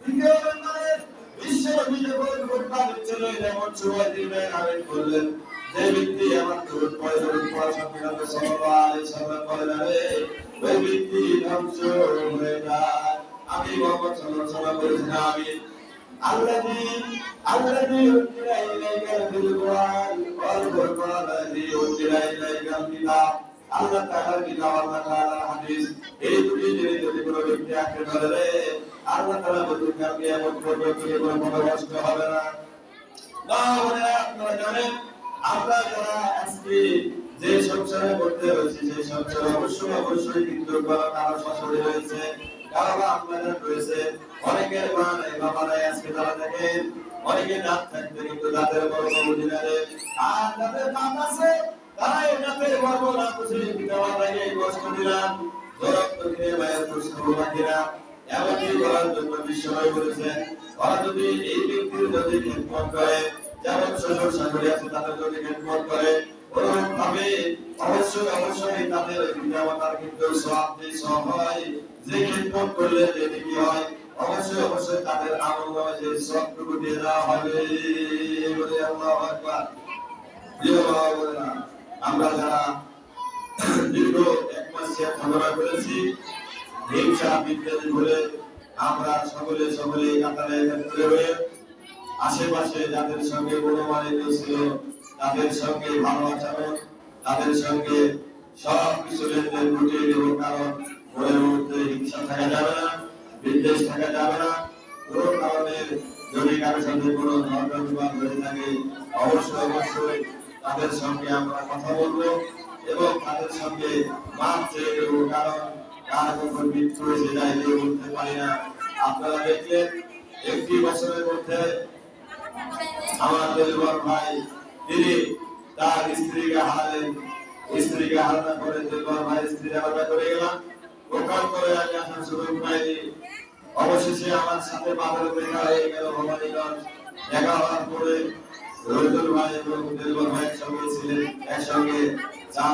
দ্বিতীয় নম্বরে বিশ্বনবী যখন খুতবা দিচ্ছিলেন এমন সময় তিনি আমিন করলেন, যে ব্যক্তি আমার দরুদ পড়ে দরুদ পড়া সঙ্গে সঙ্গে সাল্লাল্লাহু আলাইহি সাল্লাম বলেন, আরে ওই ব্যক্তি ধ্বংস হয়ে যায়। আমি মুহাম্মদ সাল্লাল্লাহু আলাইহি সাল্লাম বলেছেন আমিন। الذي أنزل إليك بالقرآن والفرقان الذي أنزل إليك الكتاب আল্লাহ তাআলার কিতাব, আল্লাহ তাআলার হাদিস, এই দুটি জিনিস যদি কোনো ব্যক্তি আঁকড়ে ধরে, আল্লাহ তাআলা বলতে কালকে এমন করবে কোনো কষ্ট হবে না। আপনারা জানেন, আমরা যারা আজকে যে সংসারের মধ্যে রয়েছে, সেই সংসার অবশ্যই কিন্তু কারো শাশুড়ি রয়েছে, কারো বা আপনাদের রয়েছে, অনেকের মা নাই বাবা নাই, আজকে তারা দেখেন অনেকের দাঁত থাকতে কিন্তু দাঁতের বড় বুঝি না রে, আর যাদের দাঁত আছে তারা এই দাঁতের বড় না বুঝে দেওয়ার আগে কষ্ট দিলাম, দরদ দিয়ে মায়ের প্রশ্ন বাকিরা এমনই করার জন্য বিশ্বনবী বলেছেন, ওরা যদি এই ব্যক্তির যদি খেদমত করে, যেমন শ্বশুর শাশুড়ি আছে তাদের যদি খেদমত করে, ওরকম ভাবে অবশ্যই তাদের পিতামাতার কিন্তু সব হয়, যে খেদমত করলে যে কি হয়, অবশ্যই তাদের আমলনামায় যে সবটুকু দিয়ে দেওয়া হবে। বলে আল্লাহু আকবার। আমরা যারা দীর্ঘ 1 মাস সাধনা করেছি, হিংসা বিদ্বেষ ভুলে আমরা সকলে কাতারে একত্রে হয়ে আশেপাশে যাদের সঙ্গে গুণমানিত ছিল তাদের সঙ্গে ভালো আচরণ, তাদের সঙ্গে সব কিছু লেনদেন ঘটিয়ে দেব, কারণ মনের মধ্যে হিংসা থাকা যাবে না, বিদ্বেষ থাকা যাবে না। কোনো কারণে যদি কারোর সঙ্গে কোনো ঝগড়া বিবাদ হয়ে থাকে, অবশ্যই তাদের সঙ্গে আমরা কথা বলবো এবং তাদের সঙ্গে মাপ চেয়ে দেবো, কারণ কার কখন মৃত্যু হয়েছে যায় কেউ বলতে পারি না। আপনারা দেখলেন 1 বছরের মধ্যে আমার দেলবর ভাই তিনি তার স্ত্রীকে হারানোর পরে দেলবর ভাই স্ত্রী হারানো করে গেলাম, ওখান করে আমি আসার সুযোগ পাইনি। অবশেষে আমার সাথে বাবার দেখা হয়ে গেল ভবানীগঞ্জ। দেখা হওয়ার পরে রহিদুল ভাই এবং দেলবর ভাইয়ের সঙ্গে ছিলেন, একসঙ্গে চা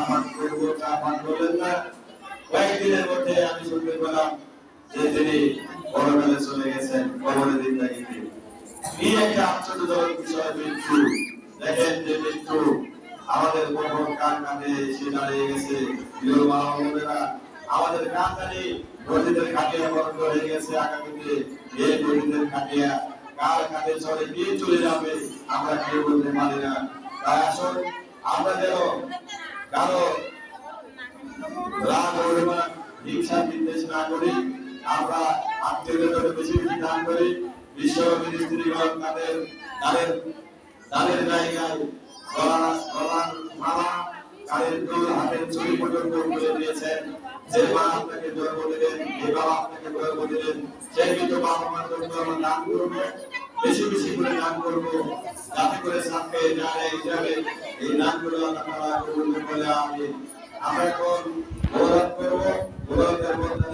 পান করলেন না। কয়েকদিনের মধ্যে আমি শুনতে পেলাম যে তিনি পরকালে চলে গেছেন, কবরে জিন্দাগিতে। কি একটা আশ্চর্যজনক বিষয় মৃত্যু। দেখেন যে মৃত্যু আমাদের কখন কার কাঁধে এসে দাঁড়িয়ে গেছে। আমাদের কাঁধে নদীদের খাটিয়া বন্ধ হয়ে গেছে আগামীতে। এই নদীদের খাটিয়া কার কাঁধে চলে কে চলে যাবে আমরা কেউ বলতে পারি না। তাই আসুন আমরা যেন কারো রাগ অভিমান হিংসা বিদ্বেষ না করি, আমরা আত্মীয়দের বেশি দান করি। বিশ্বনবীর স্ত্রীগণ তাদের জায়গায় গলার মালা, কানের দুল, হাতের চুড়ি পর্যন্ত করে দিয়েছেন। যে মা আপনাকে জন্ম দিলেন, যে বাবা আপনাকে জন্ম দিলেন, সেই কিন্তু বাবা মার জন্য আমরা দান করবো, বেশি করে দান করবো, যাতে করে সাথে যাবে এই দানগুলো আল্লাহ তাআলা কবুল করে। আমরা এখন